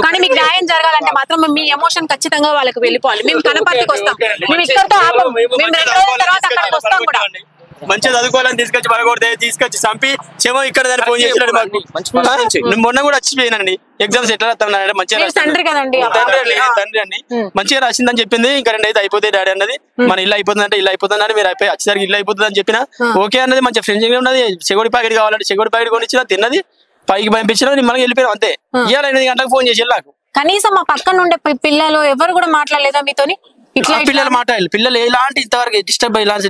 కానీ మీకు న్యాయం జరగాలంటే మాత్రం మీ ఎమోషన్ ఖచ్చితంగా వాళ్ళకి వెళ్ళిపోవాలి. మేము కనపర్తికి వస్తాం, మేము ఇక్కడతో ఆపం, మేము 2 రోజుల తర్వాత అక్కడికి వస్తాం కూడా. మంచిగా చదువుకోవాలని తీసుకొచ్చి పడకూడదు, తీసుకొచ్చి చంపి చెమో ఇక్కడ దాన్ని ఫోన్ చేసినాడు మాకు. మొన్న కూడా వచ్చిపోయినండి ఎగ్జామ్స్ ఎట్లా రాస్తానంటే మంచిగా తండ్రి కదండి, తండ్రి అండి మంచిగా రాసిందని చెప్పింది. ఇంకా 2 అయితే అయిపోతాయి డాడీ అన్నది. మన ఇల్లు అయిపోతుంది అంటే ఇల్లు అయిపోతుంది అని మీరు అయిపోయి వచ్చేసరికి ఇల్లు అయిపోతుంది అని చెప్పిన ఓకే అన్నది. మంచిగా ఫ్రెండ్స్ ఉన్నది. చెగోడి ప్యాకెట్ కావాలంటే చెగోడి ప్యాకెట్ కొనిచ్చినా తిన్నది, పైకి పంపించినా మనం వెళ్ళిపోయాం అంతే. ఇవాళ 8 గంటలకు ఫోన్ చేసి నాకు కనీసం మా పక్కన ఉండే పిల్లలు ఎవరు కూడా మాట్లాడలేదా మీతోని? పిల్లలు మాట్లాడాలి. పిల్లలు ఎలాంటి ఇంతవరకు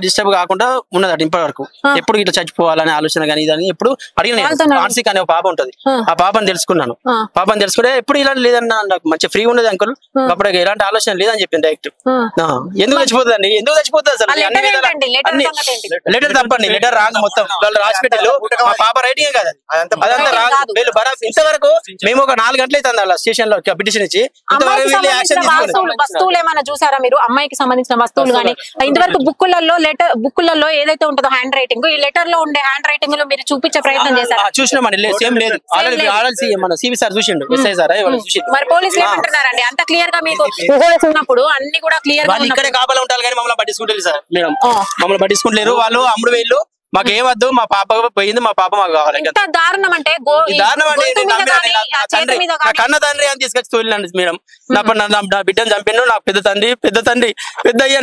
డిస్టర్బ్ కాకుండా ఉన్నదట ఇప్పటి వరకు. ఎప్పుడు ఇట్లా చచ్చిపోవాలనే ఆలోచన కానీ ఇదని ఎప్పుడు అడిగిన. ఆన్సిక్ అనే పాప ఉంటది, ఆ పాపని తెలుసుకున్నాను. పాపని తెలుసుకుంటే ఎప్పుడు ఇలా లేదన్నా నాకు మంచి ఫ్రీ ఉన్నది అంకుల్, అప్పుడు ఎలాంటి ఆలోచన లేదని చెప్పింది డైరెక్ట్. ఎందుకు చచ్చిపోతుందండి, ఎందుకు చచ్చిపోతుంది అసలు? లెటర్ తప్పండి, లెటర్ రాంగ్ మొత్తం. వాళ్ళు రాసి పెట్టారు, మా పాప రైటింగే కాదు అదంతా రాంగ్. వీళ్ళు బరాబర్ ఇంతవరకు మేము ఒక 4 గంటలు అవుతుంది అలా స్టేషన్ లో పిటిషన్ ఇచ్చి వస్తువులు ఏమైనా చూసారా మీరు? అమ్మాయికి సంబంధించిన వస్తువులు కానీ ఇంతవరకు బుక్కులలో ఏదైతే ఉంటుందో హ్యాండ్ రైటింగ్, ఈ లెటర్ లో ఉండే హ్యాండ్ రైటింగ్ లో మీరు చూపించే ప్రయత్నం చేశారు? చూసినామండి, సేమ్ లేదు. సివి సార్ చూసిండు, మరి పోలీసులు ఏమంటున్నారండి? అంత క్లియర్ గా మీకు ఉన్నప్పుడు అన్ని కూడా క్లియర్ గా ఇక్కడే కాపలా ఉంటారు కానీ మమ్మల్ని పట్టించుకుంటారు సార్. మేడం మమ్మల్ని పట్టించుకుంటలేరు. వాళ్ళు అమ్ముడు వేళ్ళు మాకు ఏమద్దు, మా పాప పోయింది, మా పాప మాకు కావాలి. దారుణం అంటే కన్న తండ్రి అని తీసుకొచ్చి తోలినండి మేడం. నా బిడ్డను చంపిండు. నా పెద్ద అయ్యా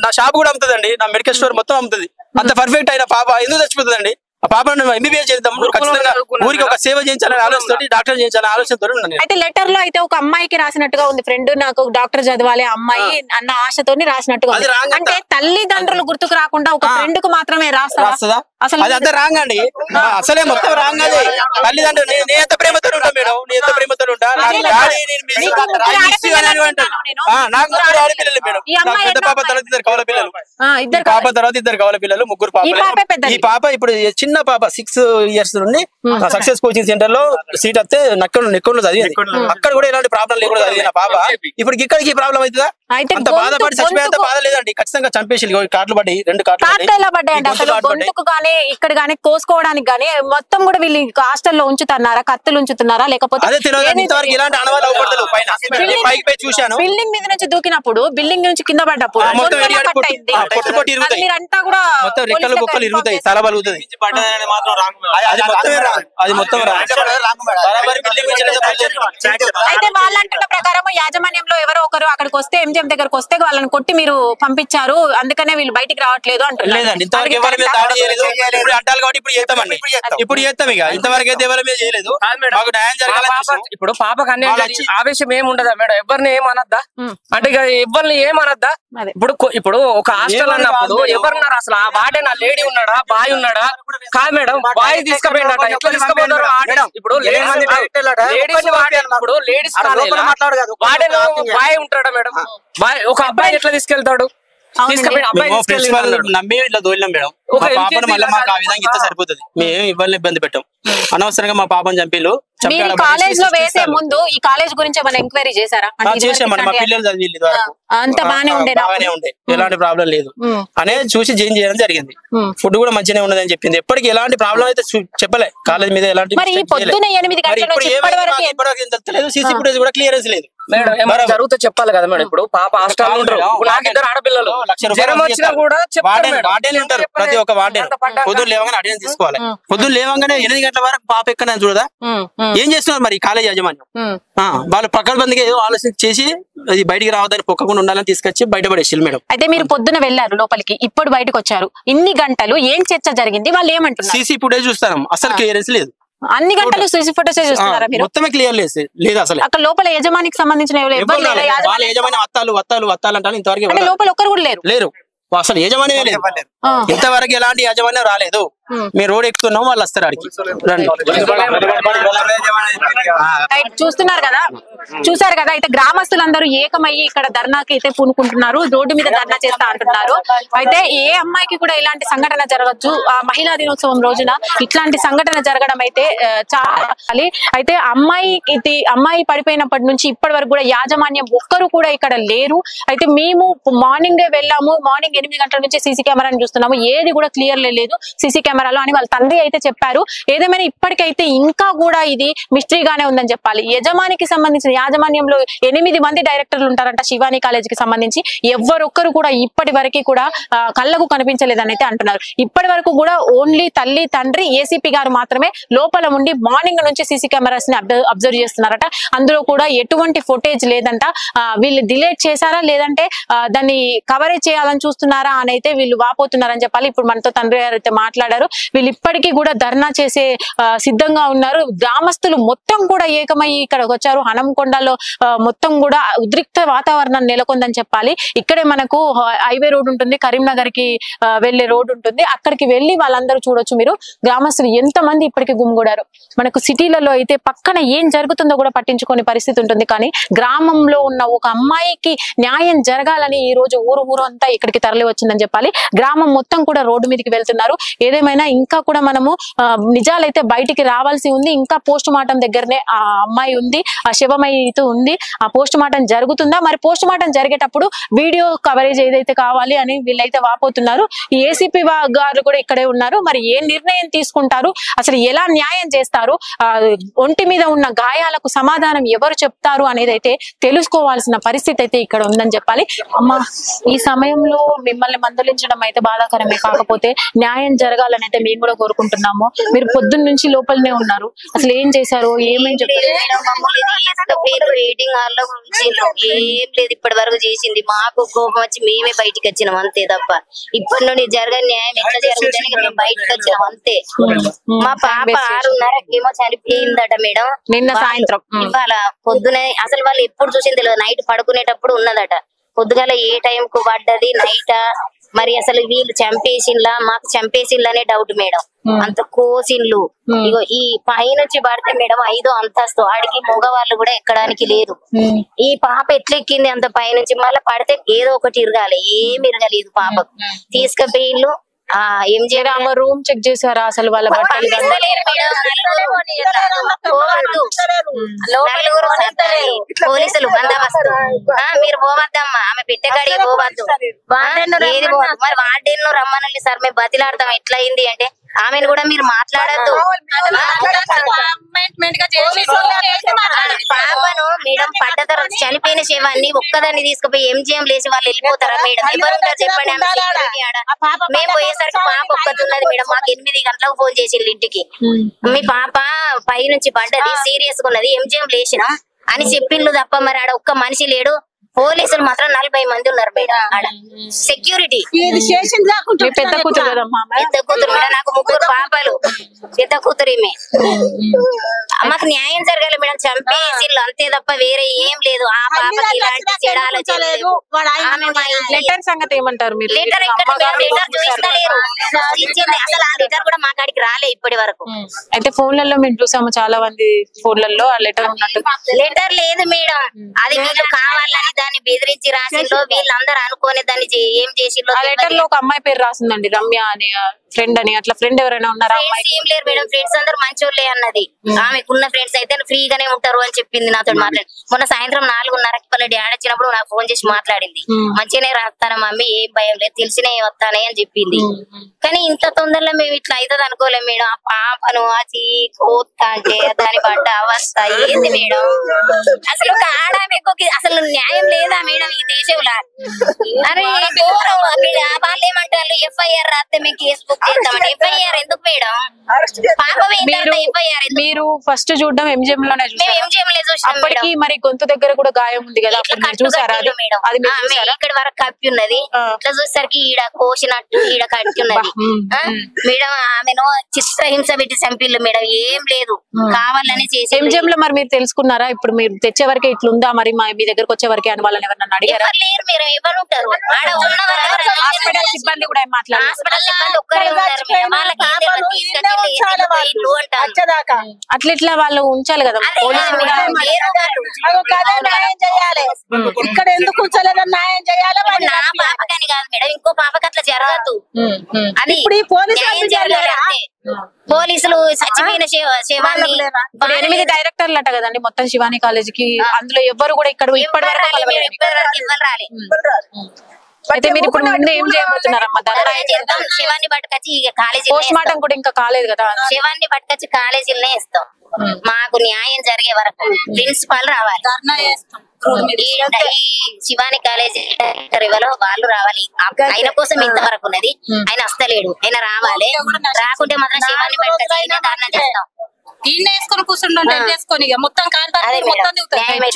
నా షాప్ కూడా అమ్ముతుందండి, నా మెడికల్ స్టోర్ మొత్తం అమ్ముతుంది. అంత పర్ఫెక్ట్ అయిన పాప ఎందుకు చచ్చిపోతుందండి? ఆ పాపను ఎంబీబీఎస్ చేద్దాం, ఖచ్చితంగా ఊరికి ఒక సేవ చేయించాలని ఆలోచనతో, డాక్టర్ చేయించాలని ఆలోచనతో. అయితే లెటర్ లో అయితే ఒక అమ్మాయికి రాసినట్టుగా ఉంది, ఫ్రెండ్ నాకు డాక్టర్ చదవాలి అమ్మాయి అన్న ఆశతో రాసినట్టుగా ఉంది. అంటే తల్లిదండ్రులు గుర్తుకు రాకుండా ఒక ఫ్రెండ్ కు మాత్రమే రాస్తుందా? అసలు అది అంతా రాంగ్ అండి, అసలే మొత్తం రాంగ్. అది తల్లిదండ్రులు నేను ఎంత ప్రేమతో ఉంటా మేడం, నేను ఎంత ప్రేమతో ఉంటా. నాకు ఆడపిల్లలు మేడం, పెద్ద పాప తర్వాత 2 కవల పిల్లలు, పాప తర్వాత 2 కవల పిల్లలు, 3 పాపలు. ఈ పాప ఇప్పుడు చిన్న పాప 6 ఇయర్స్ నుండి సక్సెస్ కోచింగ్ సెంటర్ లో సీట్ వస్తే నెక్కల్లో చదివింది. అక్కడ కూడా ఎలాంటి ప్రాబ్లం లేకుండా చదివిన పాప ఇప్పుడు ఇక్కడికి ప్రాబ్లం అవుతుందా? అంత బాధపడి చచ్చిపోయేంత బాధ లేదండి. ఖచ్చితంగా చంపేసి కాట్లు పడ్డాయి, 2 కాట్లు పడ్డాయి. ఇక్కడ గానీ కోసుకోవడానికి గానీ మొత్తం కూడా వీళ్ళు హాస్టల్లో ఉంచుతున్నారా, కత్తులు ఉంచుతున్నారా లేకపోతే బిల్డింగ్ మీద నుంచి దూకినప్పుడు, బిల్డింగ్ నుంచి కింద పడ్డప్పుడు మీరంతా కూడా రెక్కలు బొక్కలు ఇరుగుతాయి, తల బలుగుతుంది. అయితే వాళ్ళ అంటున్న ప్రకారం యాజమాన్యంలో ఎవరో ఒకరు అక్కడికి వస్తే ఎంజిఎం దగ్గరకు వస్తే వాళ్ళని కొట్టి మీరు పంపించారు, అందుకనే వీళ్ళు బయటికి రావట్లేదు అంటున్నారు. ఇప్పుడు చేస్తాం ఇక, ఇంతవరకు అయితే ఎవరి మీద చేయలేదు. మాకు న్యాయం జరగాలి. ఇప్పుడు పాపకు అన్యాయం ఆవేశం ఏముండదా మేడం? ఎవరిని ఏమనద్దా అంటే ఇక ఎవరిని ఏమనద్దా? ఇప్పుడు ఒక హాస్టల్ అన్నప్పుడు ఎవరున్నారు అసలు? ఆ వాడే నా లేడీ ఉన్నాడా, బాయ్ ఉన్నాడా? కాదు మేడం, బాయ్ తీసుకుపోయిందట. ఎట్లా తీసుకుపోతారు? ఇప్పుడు లేడీస్ బాయ్ ఉంటాడా మేడం? ఒక అబ్బాయి ఎట్లా తీసుకెళ్తాడు? నమ్మి ఇట్లా దోలినాం మేడం. మా పాపను మళ్ళీ మాకు ఆ విధంగా ఇస్తే సరిపోతుంది, మేము ఇవ్వాలని ఇబ్బంది పెట్టాం. అనవసరంగా మా పాపను చంపిల్లు. కాలేజ్ లో వేసే ముందు ఈ కాలేజ్ గురించి ఏమైనా ఎంక్వైరీ చేశారా? చేసామండి, మా పిల్లలు చదివి అంత బాగానే ఉండే, ఎలాంటి ప్రాబ్లం లేదు అనేది చూసి జాయిన్ చేయడం జరిగింది. ఫుడ్ కూడా మంచిగానే ఉన్నదని చెప్పింది. ఎప్పటికి ఎలాంటి ప్రాబ్లం అయితే చెప్పలే. కాలేజ్ మీద ఎలాంటి సీసీ ఫుటేజ్ కూడా క్లియరెన్స్ లేదు మేడం. జరుగుతూ చెప్పాలి కదా మేడం. ఇప్పుడు పాప హాస్టల్ ఉంటారు, నాకు 2 ఆడపిల్లలు, జ్వరం వచ్చినా కూడా వార్డెన్ ఉంటారు. ప్రతి ఒక్క వార్డెన్ పొద్దున్న లేవగానే అటెండెన్స్ తీసుకోవాలి. పొద్దున్న లేవగానే 8 గంటల వరకు పాప ఎక్కడ చూడదా? ఏం చేస్తున్నారు మరి కాలేజ్ యాజమాన్యం? వాళ్ళు పక్కబందిగా ఏదో ఆలోచన చేసి అది బయటికి రావద్దని పొక్కకుండా ఉండాలని తీసుకొచ్చి బయటపడేసి మేడం. అయితే మీరు పొద్దున వెళ్ళారు లోపలికి, ఇప్పుడు బయటకు వచ్చారు, ఇన్ని గంటలు ఏం చర్చ జరిగింది? వాళ్ళు ఏమంటున్నారు? సీసీ ఫుటేజ్ చూస్తాం, అసలు క్లియరెన్స్ లేదు. అన్ని గంటలు సీసీ ఫుటేజ్ చూస్తున్నారా మీరు? మొత్తమే క్లియర్ లేదు అసలు. అక్కడ లోపల యజమానికి సంబంధించిన యజమాని వత్తాలు అంటారు. ఇంతవరకు లోపల ఒక్కరు కూడా లేరు అసలు. యజమాని లేదు ఇంతవరకు, ఎలాంటి యాజమాన్యం రాలేదు. మేము రోడ్ ఎక్కుతున్నాం, వాళ్ళు వస్తారు అడిగి. చూసారు కదా. అయితే గ్రామస్తులందరూ ఏకమయ్యి ఇక్కడ ధర్నాకి అయితే పూనుకుంటున్నారు, రోడ్డు మీద ధర్నా చేస్తా అంటున్నారు. అయితే ఏ అమ్మాయికి కూడా ఇలాంటి సంఘటన జరగచ్చు, ఆ మహిళా దినోత్సవం రోజున ఇట్లాంటి సంఘటన జరగడం అయితే చాలా. అయితే అమ్మాయి పడిపోయినప్పటి నుంచి ఇప్పటి వరకు కూడా యాజమాన్యం ఒక్కరు కూడా ఇక్కడ లేరు. అయితే మేము మార్నింగే వెళ్ళాము, మార్నింగ్ 8 గంటల నుంచి సీసీ కెమెరాని చూస్తున్నాము, ఏది కూడా క్లియర్ లేదు. సీసీ కెమెరా కెమెరాలో అని వాళ్ళ తండ్రి అయితే చెప్పారు. ఏదేమైనా ఇప్పటికైతే ఇంకా కూడా ఇది మిస్టరీగానే ఉందని చెప్పాలి. యజమానికి సంబంధించిన యాజమాన్యంలో 8 మంది డైరెక్టర్లు ఉంటారంట శివాని కాలేజీకి సంబంధించి. ఎవ్వరొక్కరు కూడా ఇప్పటి వరకు కూడా కళ్ళకు కనిపించలేదని అయితే అంటున్నారు. ఇప్పటి వరకు కూడా ఓన్లీ తల్లి తండ్రి ఏసీపీ గారు మాత్రమే లోపల ఉండి మార్నింగ్ నుంచి సీసీ కెమెరాస్ ని అబ్జర్వ్ చేస్తున్నారట. అందులో కూడా ఎటువంటి ఫుటేజ్ లేదంట. వీళ్ళు డిలీట్ చేశారా లేదంటే దాన్ని కవరేజ్ చేయాలని చూస్తున్నారా అని అయితే వీళ్ళు వాపోతున్నారని చెప్పాలి. ఇప్పుడు మనతో తండ్రి గారు అయితే మాట్లాడారు. వీళ్ళు ఇప్పటికీ కూడా ధర్నా చేసే సిద్ధంగా ఉన్నారు. గ్రామస్తులు మొత్తం కూడా ఏకమయ్యి ఇక్కడికి వచ్చారు. హనంకొండలో మొత్తం కూడా ఉద్రిక్త వాతావరణం నెలకొందని చెప్పాలి. ఇక్కడే మనకు హైవే రోడ్ ఉంటుంది, కరీంనగర్ కి వెళ్లే రోడ్ ఉంటుంది. అక్కడికి వెళ్లి వాళ్ళందరూ చూడొచ్చు మీరు. గ్రామస్తులు ఎంత మంది ఇప్పటికి గుమిగూడారు. మనకు సిటీలలో అయితే పక్కన ఏం జరుగుతుందో కూడా పట్టించుకునే పరిస్థితి ఉంటుంది. కానీ గ్రామంలో ఉన్న ఒక అమ్మాయికి న్యాయం జరగాలని ఈ రోజు ఊరు అంతా ఇక్కడికి తరలి వచ్చిందని చెప్పాలి. గ్రామం మొత్తం కూడా రోడ్డు మీదకి వెళ్తున్నారు. ఏదేమైనా ఇంకా కూడా మనము నిజాలైతే బయటికి రావాల్సి ఉంది. ఇంకా పోస్ట్ మార్టం దగ్గరనే ఆ అమ్మాయి ఉంది, ఆ శివమయ్యతో ఉంది. ఆ పోస్ట్ మార్టం జరుగుతుందా, మరి పోస్ట్ మార్టం జరిగేటప్పుడు వీడియో కవరేజ్ ఏదైతే కావాలి అని వీళ్ళైతే వాపోతున్నారు. ఈ ఏసీపీ గారు కూడా ఇక్కడే ఉన్నారు. మరి ఏ నిర్ణయం తీసుకుంటారు, అసలు ఎలా న్యాయం చేస్తారు, ఒంటి మీద ఉన్న గాయాలకు సమాధానం ఎవరు చెప్తారు అనేది అయితే తెలుసుకోవాల్సిన పరిస్థితి అయితే ఇక్కడ ఉందని చెప్పాలి. అమ్మా, ఈ సమయంలో మిమ్మల్ని మందలించడం అయితే బాధాకరమే. కాకపోతే న్యాయం జరగాలని అయితే మేము కూడా కోరుకుంటున్నాము. మీరు పొద్దున్న నుంచి లోపలనే ఉన్నారు. అసలు ఏం చేశారు, ఏమేం చెప్పారు? వెయిటింగ్ హాల్ లో ఏం లేదు ఇప్పటి వరకు చేసింది. మాకు కోపం వచ్చి మేమే బయటకు వచ్చినాం అంతే తప్ప ఇప్పటి నుండి జరగని న్యాయం ఎట్లా జరుగుతుంది మేము బయటకు వచ్చినాం అంతే. మా పాప 6:30కేమో చనిపోయిందట మేడం నిన్న సాయంత్రం. ఇవాళ పొద్దునే అసలు వాళ్ళు ఎప్పుడు చూసింది తెలియదు. నైట్ పడుకునేటప్పుడు ఉన్నదట. పొద్దుగాల ఏ టైం కు పడ్డది నైటా మరి అసలు వీళ్ళు చంపేసిన్లా మాకు చంపేసిన్లనే డౌట్ మేడం. అంత కోసిన్లు ఇగో ఈ పైనుంచి పడితే మేడం 5వ అంతస్తు ఆడికి మగవాళ్ళు కూడా ఎక్కడానికి లేదు. ఈ పాప ఎట్లెక్కింది అంత పైనుంచి మళ్ళీ పడితే ఏదో ఒకటి ఇరగాలి, ఏమి ఇరగలేదు పాపకు. తీసుకుపోయిన్లు రూమ్ చెక్ చేశారా అసలు వాళ్ళ బట్టలు? పోలీసులు బందోబస్తు మీరు పోవద్దమ్మా, ఆమె పెట్టగాడికి పోవద్దు, ఏది పోవద్దు. మరి వార్డెన్ రమ్మనండి సార్ మేము బతిలాడతాం. ఎట్లా అయింది అంటే ఆమెను కూడా మీరు మాట్లాడద్దు. పాపను మేడం పడ్డ తర్వాత చనిపోయిన శవాన్ని ఒక్కదాన్ని తీసుకుపోయి ఎంజిఎం లేసి వాళ్ళు వెళ్ళిపోతారా మేడం? ఎవరుంటారు చెప్పండి? మేము పోయేసరికి పాప ఒక్కతున్నది మేడం. మాకు 8 గంటలకు ఫోన్ చేసింది ఇంటికి. మీ పాప పై నుంచి పడ్డది, సీరియస్ గా ఉన్నది, ఎంజిఎం లేచిన అని చెప్పిండ్లు తప్ప మరి ఆడ ఒక్క మనిషి లేడు. పోలీసులు మాత్రం 40 మంది ఉన్నారు మేడం ఆడ. సెక్యూరిటీ పెద్ద కూతురు మేడం. నాకు 3 పాపలు, పెద్ద కూతురేమే. మాకు న్యాయం జరగాలి మేడం. చంపేసిళ్ళు అంతే తప్ప వేరే ఏం లేదు. ఆ పాపకి ఇలాంటి చెడు ఆలోచనలేదు. లెటర్ సంగతి ఏమంటారు మీరు? లెటర్ చూస్తలేరు. అసలు ఆ లెటర్ కూడా మా కాడికి రాలే ఇప్పటి వరకు. అయితే ఫోన్లలో మేము చూసాము చాలా మంది ఫోన్లలో ఆ లెటర్ ఉన్నట్టు. లెటర్ లేదు మేడం. అది వీళ్ళు కావాలని దాన్ని బెదిరించి రాసిందో వీళ్ళందరూ అనుకోని దాన్ని ఏం చేసిందో. ఆ లెటర్ లో ఒక అమ్మాయి పేరు రాసిందండి, రమ్య అని, ఫ్రెండ్ అని. అట్లా ఫ్రెండ్ ఎవరైనా ఉన్నారా? ఏం లేరు మేడం. ఫ్రెండ్స్ అందరు మంచోళ్ళే అన్నది. ఆమెకున్న ఫ్రెండ్స్ అయితే ఫ్రీగానే ఉంటారు అని చెప్పింది నాతో మాట్లాడి. మొన్న సాయంత్రం 4:30కి వాళ్ళ డాడీ వచ్చినప్పుడు నాకు ఫోన్ చేసి మాట్లాడింది. మంచిగానే రాస్తానా మమ్మీ, ఏం భయం లేదు, తెలిసినే వస్తానే అని చెప్పింది. కానీ ఇంత తొందరలో మేము ఇట్లా అవుతుంది అనుకోలేము మేడం. ఆ పాపను అది కోత్తా అంటే దాని పడ్డ అవస్థ ఏంది మేడం? అసలు ఒక ఆడమెకు అసలు న్యాయం లేదా మేడం ఈ దేశంలో? అరే వాళ్ళు ఏమంటారు, ఎఫ్ఐఆర్ రాస్తే మేము కేసు బుక్ చేస్తామంటే ఎఫ్ఐఆర్ ఎందుకు మేడం? మీరు ఫస్ట్ చూడడం ఎంజిఎం లోనే అప్పటికి మరి గొంతు దగ్గర కూడా గాయం ఉంది కదా, చూసారా? ఇక్కడ వరకు కప్పి ఉన్నది. ఇట్లా చూసేసరికి ఈడ కోసినట్టు ఈడ కట్టి ఉన్నది మేడం. ఆమెను చిత్రహింస పెట్టి చంపిల్లు మేడం. ఏం లేదు, కావాలని చేసి. ఎంజిఎం లో మరి మీరు తెలుసుకున్నారా? ఇప్పుడు మీరు తెచ్చే వరకే ఇట్లుందా, మరి మీ దగ్గరకు వచ్చే వరకే అని వాళ్ళని ఎవరన్నా అడిగారా? లేరు మీరు ఎవరు ఉంటారు ఆడ ఉన్న హాస్పిటల్ సిబ్బంది కూడా ఏం మాట్లాడారు? హాస్పిటల్ సిబ్బంది ఒక్కరే ఉన్నారు మేడం. వాళ్ళకి అట్లా ఇట్లా వాళ్ళు ఉంచాలి కదా. ఇక్కడ ఎందుకు ఉంచలేదని న్యాయం చేయాలి. నా పాపకని కాదు మేడం, ఇంకో పాపకి అట్లా జరగదు. అది పోలీసులు చచ్చిపోయిన శవాన్ని 8 డైరెక్టర్లు అట కదండి మొత్తం శివాని కాలేజీకి. అందులో ఎవ్వరు కూడా ఇక్కడ ఇప్పటి వరకు రాలే. అయితే మీరు ఇప్పుడు ముందు ఏం చేయబోతున్నారమ్మా? శివాన్ని పట్టుకొచ్చి కాలేజీ పోస్ట్ మార్టం కూడా ఇంకా కాలేదు కదా, శివాన్ని పట్టుకొచ్చి కాలేజీలోనే ఇస్తాం. మాకు న్యాయం జరిగే వరకు ప్రిన్సిపాల్ రావాలి, శివాని కాలేజీ వాళ్ళు రావాలి. ఆయన కోసం ఇంతవరకు ఉన్నది, ఆయన వస్తలేడు, ఆయన రావాలి. రాకుంటే మాత్రం శివాన్ని పట్టుకొచ్చి ధర్నా చేస్తాం. వేసుకొని కూర్చుంటే మొత్తం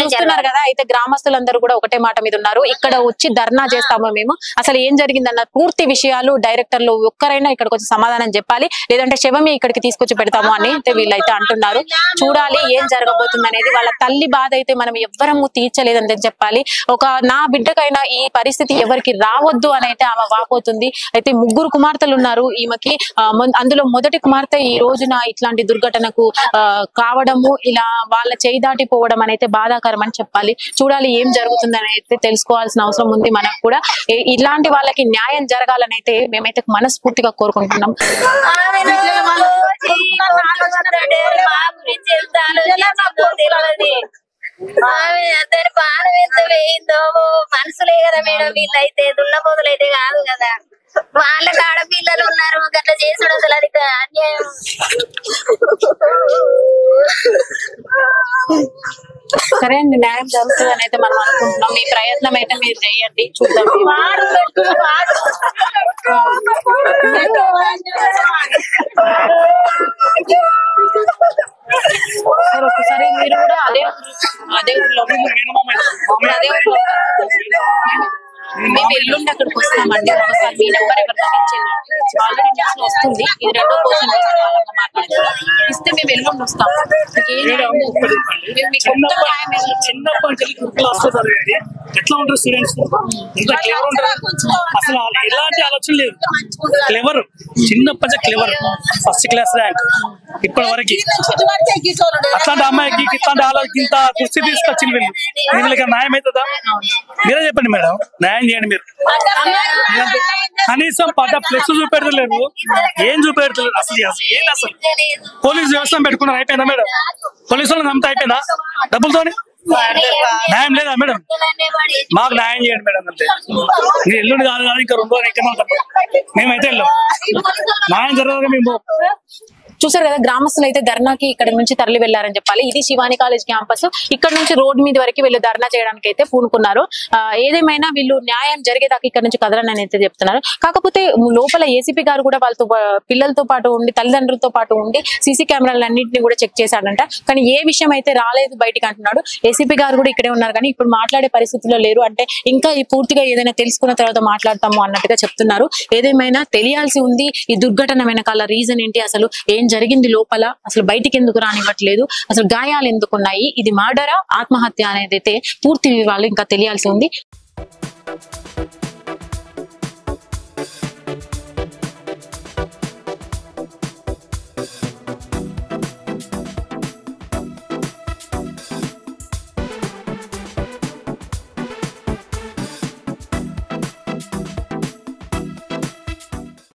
చూస్తున్నారు కదా. అయితే గ్రామస్తులందరూ కూడా ఒకటే మాట మీద ఉన్నారు, ఇక్కడ వచ్చి ధర్నా చేస్తామో మేము, అసలు ఏం జరిగిందన్న పూర్తి విషయాలు డైరెక్టర్లు ఒక్కరైనా ఇక్కడికి వచ్చి సమాధానం చెప్పాలి, లేదంటే శవమే ఇక్కడికి తీసుకొచ్చి పెడతాము అని అయితే వీళ్ళైతే అంటున్నారు. చూడాలి ఏం జరగబోతుంది అనేది. వాళ్ళ తల్లి బాధ అయితే మనం ఎవ్వరము తీర్చలేదని చెప్పాలి. నా బిడ్డకైనా ఈ పరిస్థితి ఎవరికి రావద్దు అని అయితే ఆమె వాపోతుంది. అయితే 3 కుమార్తెలు ఉన్నారు ఈమెకి, అందులో మొదటి కుమార్తె ఈ రోజున ఇట్లాంటి దుర్ఘటనకు కావడము, ఇలా వాళ్ళ చేయి దాటిపోవడం అనేది బాధాకరం అని చెప్పాలి. చూడాలి ఏం జరుగుతుందని అయితే తెలుసుకోవాల్సిన అవసరం ఉంది మనకు కూడా. ఇలాంటి వాళ్ళకి న్యాయం జరగాలని అయితే మేమైతే మనస్ఫూర్తిగా కోరుకుంటున్నాం. అతని పానం ఎంత వేయిందో మనసులే కదా మేడం. వీళ్ళైతే దున్నపోతులైతే కాదు కదా, వాళ్ళకి ఆడపిల్లలు ఉన్నారు. గట్లా చేసుడు అసలు అది అన్యాయం. సరే అండి, న్యాయం జరుగుతుంది అని అయితే మనం అనుకుంటున్నాం. మీ ప్రయత్నం అయితే మీరు చేయండి, చూద్దాం. ఒకసారి మీరు కూడా అదే ఊర్లో మేము ఎల్లుండి అక్కడికి వస్తామండి. ఒకసారి మీ నెంబర్ ఎవరితో ఇచ్చేది ఆల్రెడీ న్యూస్ లో వస్తుంది, ఇది 2వ క్వశ్చన్ ఇస్తే మేము ఎల్లుండి వస్తాం. ఎట్లా ఉంటారు స్టూడెంట్స్, ఇంత క్లెవర్ ఉంటారు, అసలు ఎలాంటి ఆలోచన లేదు. క్లెవర్, చిన్నప్పటి క్లెవర్, ఫస్ట్ క్లాస్ ర్యాంక్ ఇప్పటి వరకు. అట్లాంటి అమ్మాయికి ఇట్లాంటి ఆలోచన ఇంత దృష్టి తీసుకొచ్చింది వీళ్ళు. వీళ్ళకి న్యాయం అవుతుందా? మీరే చెప్పండి మేడం, న్యాయం చేయండి మీరు. కనీసం ప్లస్ చూపెడతలేరు, ఏం చూపెడతలేరు అసలు. ఏంటి అసలు పోలీసు వ్యవస్థ పెట్టుకున్నారు, అయిపోయిందా మేడం? పోలీసు వాళ్ళని నమ్మితే అయిపోయిందా డబ్బులతోని? న్యాయం లేదా మేడం? మాకు న్యాయం చేయండి మేడం. అంతే, మీరు ఎల్లుండి కాదు కాదు ఇంకా 2 రోజులు ఎక్కడ ఉంటాం మేమైతే వెళ్ళాం. న్యాయం జరగాలి. మేము చూసారు కదా, గ్రామస్తులు అయితే ధర్నాకి ఇక్కడ నుంచి తరలి వెళ్లారని చెప్పాలి. ఇది శివాని కాలేజ్ క్యాంపస్. ఇక్కడ నుంచి రోడ్ మీద వరకు వీళ్ళు ధర్నా చేయడానికి అయితే పూనుకున్నారు. ఏదేమైనా వీళ్ళు న్యాయం జరిగేదాకా ఇక్కడ నుంచి కదలని అయితే చెప్తున్నారు. కాకపోతే లోపల ఏసీపీ గారు కూడా వాళ్ళతో పిల్లలతో పాటు ఉండి, తల్లిదండ్రులతో పాటు ఉండి సీసీ కెమెరాలన్నింటినీ కూడా చెక్ చేశాడంట. కానీ ఏ విషయం అయితే రాలేదు బయటికి అంటున్నాడు. ఏసీపీ గారు కూడా ఇక్కడే ఉన్నారు, కానీ ఇప్పుడు మాట్లాడే పరిస్థితిలో లేరు. అంటే ఇంకా పూర్తిగా ఏదైనా తెలుసుకున్న తర్వాత మాట్లాడతాము అన్నట్టుగా చెప్తున్నారు. ఏదేమైనా తెలియాల్సి ఉంది ఈ దుర్ఘటన వెనకాల రీజన్ ఏంటి, అసలు ఏం జరిగింది లోపల, అసలు బయటికి ఎందుకు రానివ్వట్లేదు, అసలు గాయాలు ఎందుకున్నాయి, ఇది మర్డరా ఆత్మహత్య అనేది అయితే పూర్తి వివరాలు ఇంకా తెలియాల్సి ఉంది.